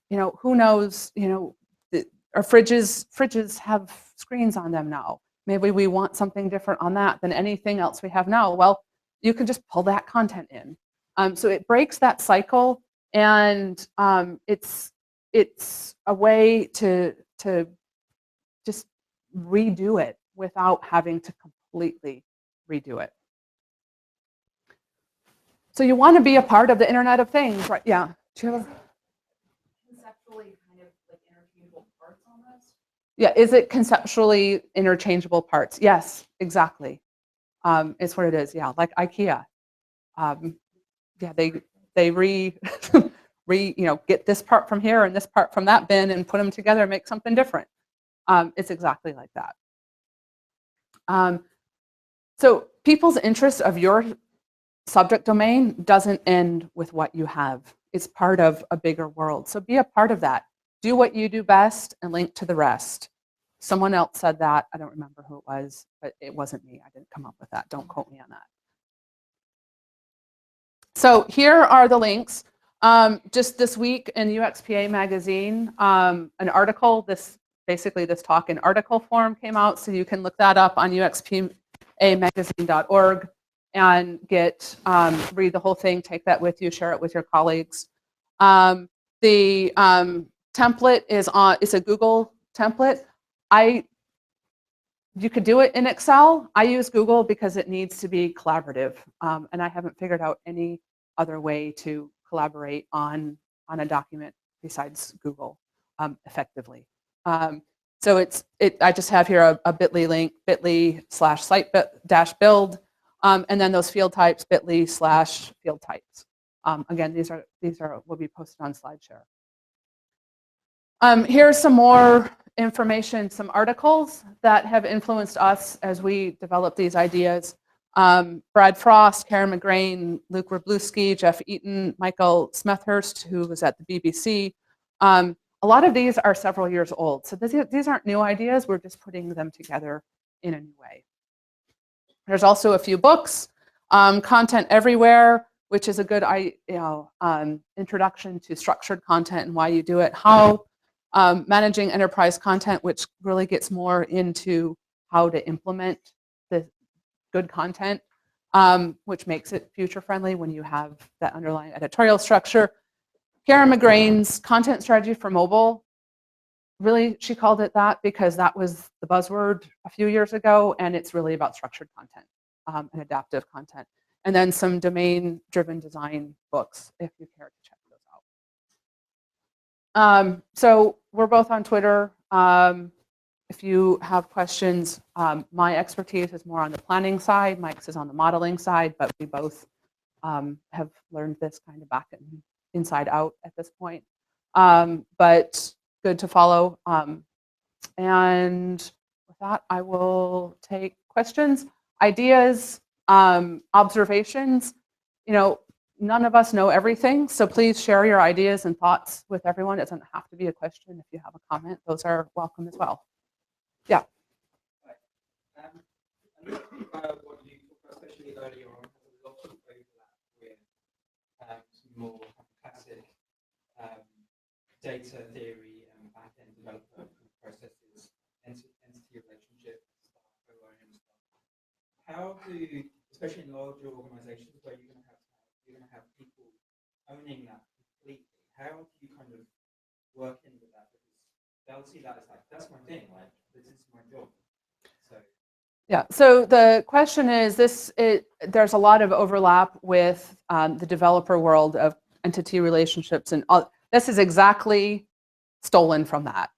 you know, who knows, you know, our fridges have screens on them now. Maybe we want something different on that than anything else we have now. Well, you can just pull that content in. So it breaks that cycle, and it's a way to just redo it without having to completely redo it. So you want to be a part of the Internet of Things, right? Yeah. Do you have conceptually kind of like interchangeable parts almost? Yeah, is it conceptually interchangeable parts? Yes, exactly. It's what it is. Yeah, like IKEA. Yeah, they you know, get this part from here and this part from that bin and put them together and make something different. It's exactly like that. So people's interest of your subject domain doesn't end with what you have. It's part of a bigger world. So be a part of that. Do what you do best and link to the rest. Someone else said that. I don't remember who it was, but it wasn't me. I didn't come up with that. Don't quote me on that. So here are the links. Just this week in UXPA magazine, an article, basically this talk in article form came out, so you can look that up on uxpamagazine.org and read the whole thing, take that with you, share it with your colleagues. The template is a Google template. You could do it in Excel. I use Google because it needs to be collaborative, and I haven't figured out any other way to collaborate on a document besides Google effectively. So I just have here a bit.ly link, bit.ly/site-build, and then those field types, bit.ly/field types. Again, these will be posted on SlideShare. Here's some more information, some articles that have influenced us as we develop these ideas. Brad Frost, Karen McLean, Luke Wroblewski, Jeff Eaton, Michael Smethurst, who was at the BBC. A lot of these are several years old, so these aren't new ideas. We're just putting them together in a new way. There's also a few books, Content Everywhere, which is a good introduction to structured content and why you do it, how managing enterprise content, which really gets more into how to implement the good content, which makes it future friendly when you have that underlying editorial structure. Karen McLean's Content Strategy for Mobile, really she called it that because that was the buzzword a few years ago, and it's really about structured content and adaptive content. And then some domain-driven design books, if you care to check those out. So we're both on Twitter. If you have questions, my expertise is more on the planning side. Mike's is on the modeling side, but we both have learned this kind of back and inside out at this point. But good to follow. And with that, I will take questions, ideas, observations. You know, none of us know everything, so please share your ideas and thoughts with everyone. It doesn't have to be a question. If you have a comment, those are welcome as well. Yeah. What you talked about, especially earlier on, has a lot of overlap with some more classic data theory and back-end development processes, entity relationship stuff, ORM stuff. How do, especially in larger organizations where you're going to have people owning that completely, how do you kind of work in with that? Because they'll see that as like, that's my thing, like this is my job. So yeah, so the question is there's a lot of overlap with the developer world of entity relationships, and this is exactly stolen from that.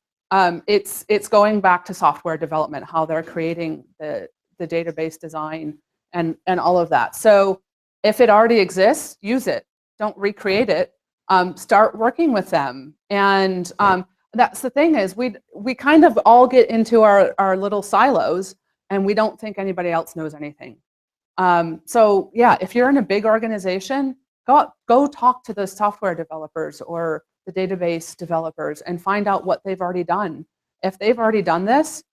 It's going back to software development, how they're creating the database design and all of that. So if it already exists, use it. Don't recreate it. Start working with them. And That's the thing is we kind of all get into our little silos and we don't think anybody else knows anything. So yeah, if you're in a big organization, go talk to the software developers or the database developers and find out what they've already done. If they've already done this,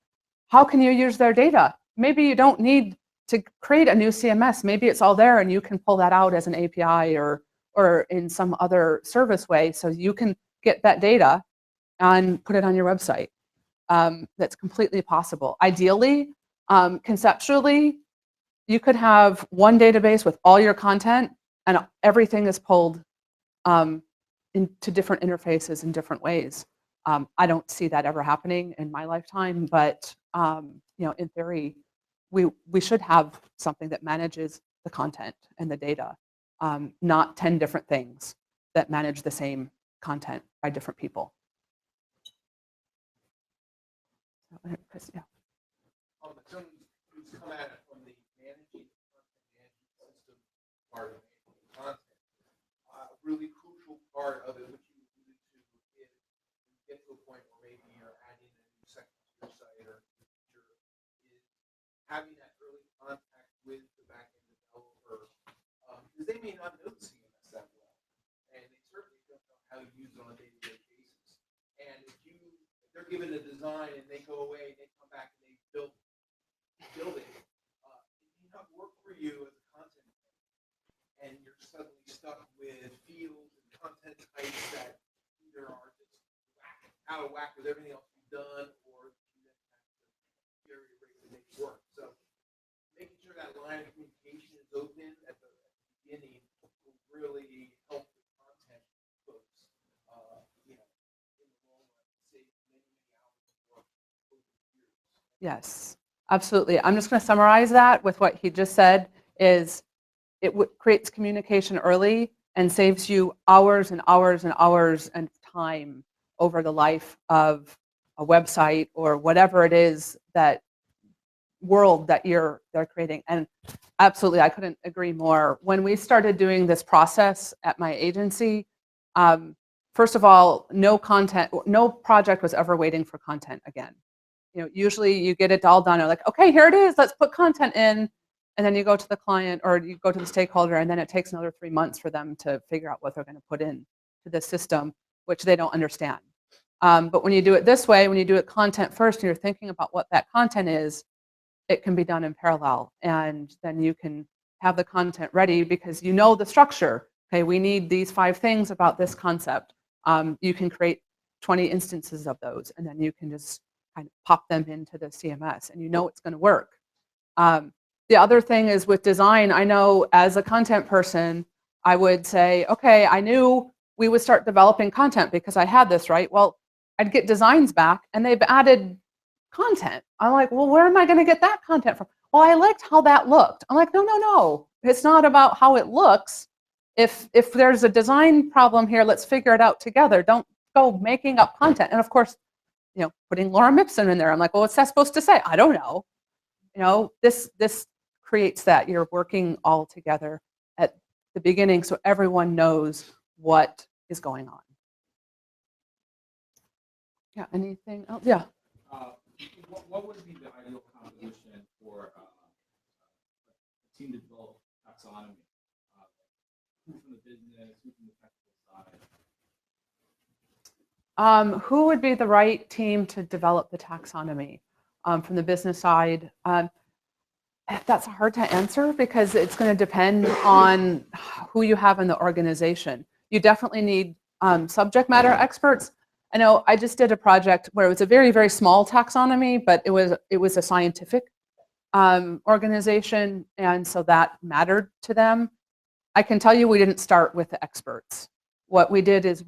how can you use their data? Maybe you don't need to create a new CMS. Maybe it's all there and you can pull that out as an API or in some other service way so you can get that data and put it on your website. That's completely possible. Ideally, conceptually, you could have one database with all your content and everything is pulled into different interfaces in different ways. I don't see that ever happening in my lifetime, but in theory, we should have something that manages the content and the data, not 10 different things that manage the same content by different people. Chris, yeah. Who's come at it from the managing content management system part of managing content. A really crucial part of it, which you alluded to, is you get to a point where maybe you're adding a new section to your site or feature, is having that early contact with the backend developer, because they may not know the CMS that well, and they certainly don't know how to use it on a day-to-day basis. And if they're given a design and they go away, they come back and they build it, it may not work for you as a content manager, and you're suddenly stuck with fields and content types that either are just out of whack with everything else you've done, or you then have to carry a rate to make it work. So making sure that line of communication is open at the beginning will really help the content folks, in the long run, save many hours of work over years. Yes, absolutely. I'm just going to summarize that with what he just said is it creates communication early and saves you hours and hours and hours and time over the life of a website or whatever it is that world that they're creating. And absolutely, I couldn't agree more. When we started doing this process at my agency, first of all, no project was ever waiting for content again. Usually you get it all done. Or like, okay, here it is. Let's put content in. And then you go to the client or you go to the stakeholder, and then it takes another 3 months for them to figure out what they're going to put in to the system, which they don't understand. But when you do it this way, when you do it content first and you're thinking about what that content is, it can be done in parallel. And then you can have the content ready because you know the structure. Okay, we need these 5 things about this concept. You can create 20 instances of those, and then you can just kind of pop them into the CMS, and you know it's going to work. The other thing is with design, I know as a content person, I would say, okay, I knew we would start developing content because I had this, right? Well, I'd get designs back and they've added content. I'm like, well, where am I going to get that content from? Well, I liked how that looked. I'm like, no. It's not about how it looks. If there's a design problem here, let's figure it out together. Don't go making up content. And of course, putting Lorem Ipsum in there. I'm like, well, what's that supposed to say? I don't know. This creates that you're working all together at the beginning so everyone knows what is going on. Yeah, anything else? Yeah. What would be the ideal composition for a team to develop taxonomy? Who from the business, who from the technical side? Who would be the right team to develop the taxonomy? From the business side, that's hard to answer because it's going to depend on who you have in the organization. You definitely need subject matter experts. I know I just did a project where it was a very, very small taxonomy, but it was a scientific organization, and so that mattered to them. I can tell you we didn't start with the experts. What we did is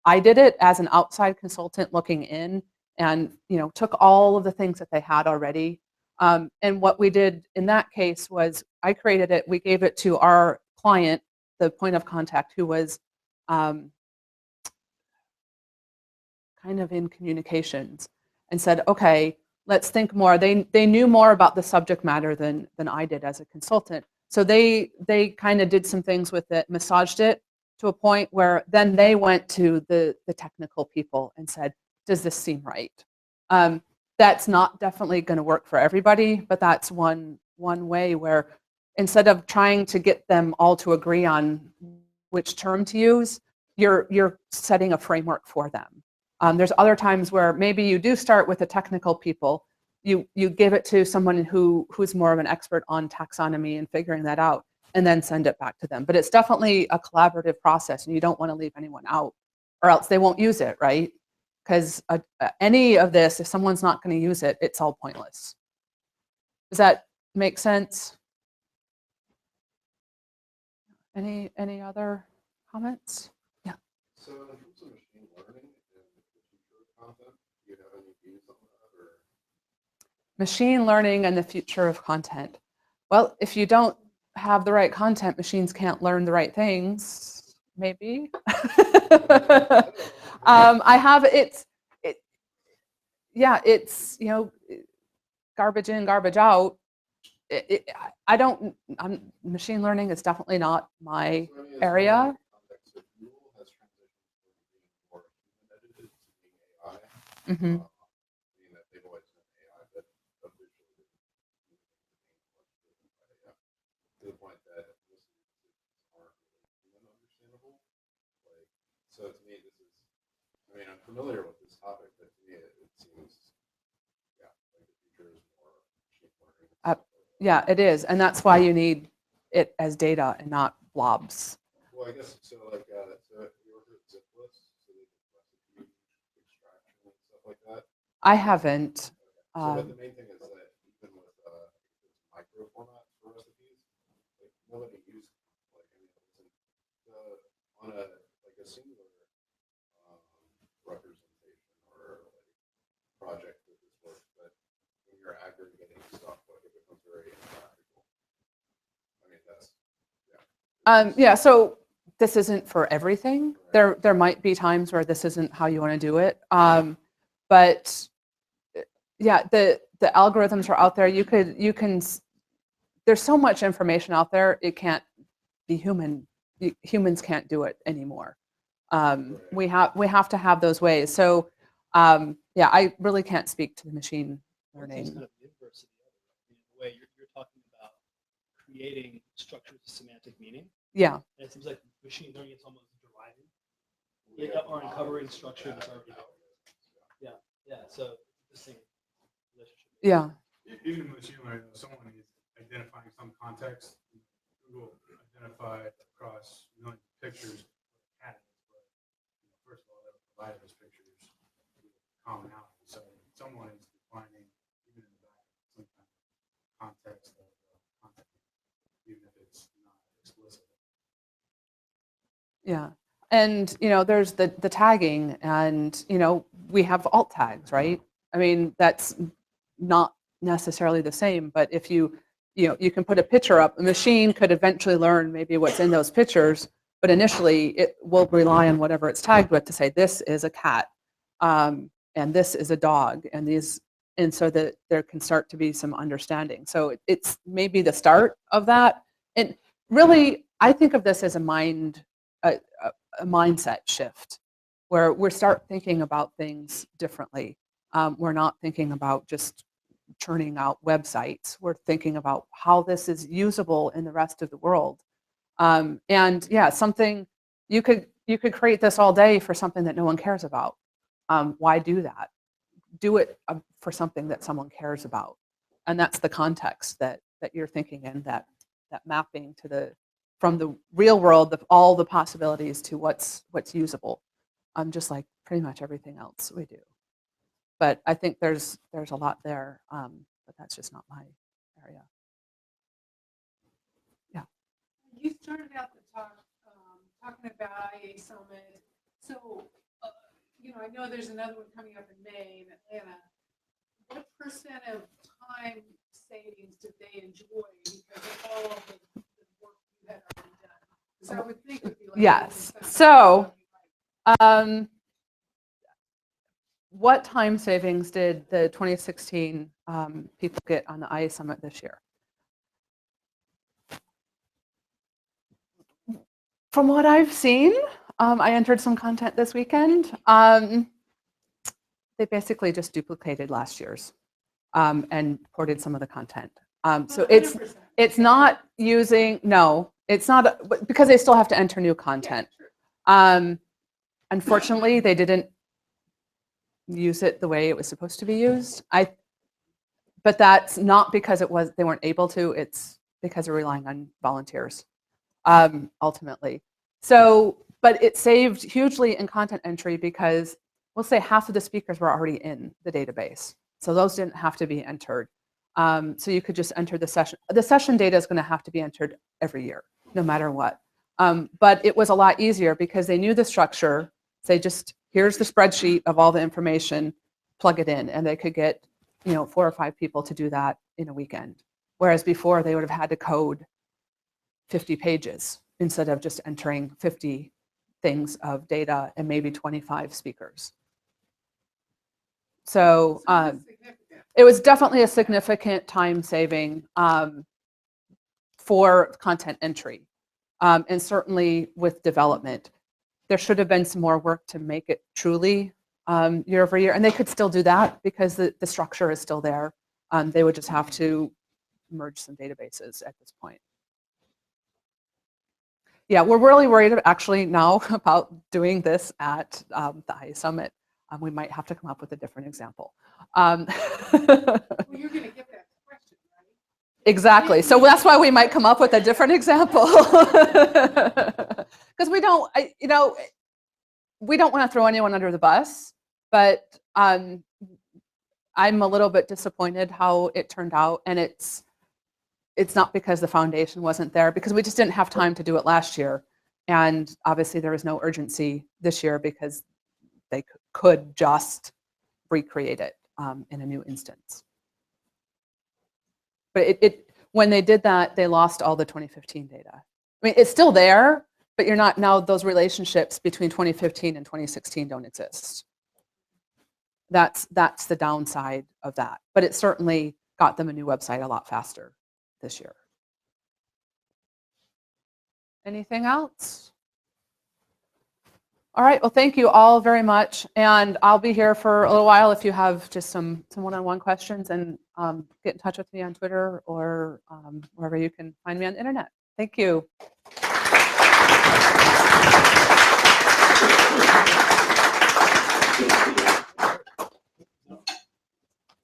I did it as an outside consultant looking in and took all of the things that they had already. And what we did in that case was I created it, we gave it to our client, the point of contact, who was kind of in communications, and said, okay, let's think more. They knew more about the subject matter than I did as a consultant. So they kind of did some things with it, massaged it, to a point where then they went to the technical people and said, does this seem right? That's not definitely going to work for everybody, but that's one way where instead of trying to get them all to agree on which term to use, you're setting a framework for them. There's other times where maybe you do start with the technical people, you give it to someone who's more of an expert on taxonomy and figuring that out, and then send it back to them. But it's definitely a collaborative process, and you don't want to leave anyone out, or else they won't use it, right? Because any of this, if someone's not going to use it, it's all pointless. Does that make sense? Any other comments? Yeah. So in terms of machine learning and the future of content, do you have any views on that? Or? Machine learning and the future of content. Well, if you don't have the right content, machines can't learn the right things, maybe. I have, yeah, it's, you know, garbage in, garbage out. Machine learning is definitely not my So, I mean, area. context, if Google has transitioned from being more human edited to being AI, Mm-hmm. I mean that they've always been AI, but officially to the point that most of these decisions aren't really human understandable. Like, so to me, this is, I mean, I'm familiar with this topic, but to me, it seems, yeah, like the future is more machine learning. Yeah, it is, and that's why you need it as data and not blobs. Well, I guess so. Like, so you ever heard of zip lists? So they do recipe extraction and stuff like that. I haven't. So, but the main thing is that even with micro formats for recipes, like nobody used like I mean, on a like a singular representation or like project that this works, but when you're aggregating stuff, like it becomes very impractical. I mean, that's Yeah, so this isn't for everything. There might be times where this isn't how you want to do it. But yeah, the algorithms are out there. You can. There's so much information out there. It can't be human. Humans can't do it anymore. We have to have those ways. So yeah, I really can't speak to the machine One thing's learning. kind of the inverse of the other. In a way, you're talking about creating structures of semantic meaning. Yeah. And it seems like machine learning is almost deriving or uncovering structure that's already there. Yeah. So the same relationship. Yeah. Even in machine learning, someone is identifying some context. Google identified across millions of pictures what cat is, but first of all, they provide those pictures with commonality. So someone is defining, even in the back, some kind of context of content, even if it's not explicit. Yeah. And, there's the tagging and, we have alt tags, right? I mean, that's not necessarily the same, but if you can put a picture up, a machine could eventually learn maybe what's in those pictures, but initially it will rely on whatever it's tagged with to say, this is a cat, and this is a dog, and so that there can start to be some understanding. So it's maybe the start of that. And really, I think of this as a mindset shift where we start thinking about things differently. We're not thinking about just churning out websites. We're thinking about how this is usable in the rest of the world. And yeah, something you could create this all day for something that no one cares about. Why do that? Do it for something that someone cares about. And that's the context that you're thinking in, that mapping to from the real world, all the possibilities to what's usable. Just like pretty much everything else we do. But I think there's a lot there, but that's just not my area. Yeah. You started out the talk talking about IA Summit. So, I know there's another one coming up in May in Atlanta. What % of time savings did they enjoy because of all of the work you had already done? Because I would think it would be like Yes. So, what time savings did the 2016 people get on the IA Summit this year? From what I've seen, I entered some content this weekend. They basically just duplicated last year's and ported some of the content. So it's not using, no, it's not, because they still have to enter new content. Unfortunately, they didn't use it the way it was supposed to be used. But that's not because they weren't able to, it's because they're relying on volunteers, ultimately. So, but it saved hugely in content entry because we'll say half of the speakers were already in the database. So those didn't have to be entered. So you could just enter the session. The session data is going to have to be entered every year, no matter what. But it was a lot easier because they knew the structure. They just, here's the spreadsheet of all the information, plug it in, and they could get 4 or 5 people to do that in a weekend. Whereas before they would have had to code 50 pages instead of just entering 50 things of data and maybe 25 speakers. So it was definitely a significant time saving for content entry. And certainly with development, there should have been some more work to make it truly year over year. And they could still do that because the structure is still there. They would just have to merge some databases at this point. Yeah, we're really worried actually now about doing this at the IE Summit. We might have to come up with a different example. Well, you're going to get that question, right? Exactly. So that's why we might come up with a different example. Because we don't want to throw anyone under the bus, but I'm a little bit disappointed how it turned out, and it's not because the foundation wasn't there, because we just didn't have time to do it last year, and obviously there was no urgency this year because they could just recreate it in a new instance. But when they did that, they lost all the 2015 data. I mean, it's still there, but you're not, now those relationships between 2015 and 2016 don't exist. That's the downside of that. But it certainly got them a new website a lot faster this year. Anything else? All right, well, thank you all very much. And I'll be here for a little while if you have just some one-on-one questions, and get in touch with me on Twitter or wherever you can find me on the internet. Thank you.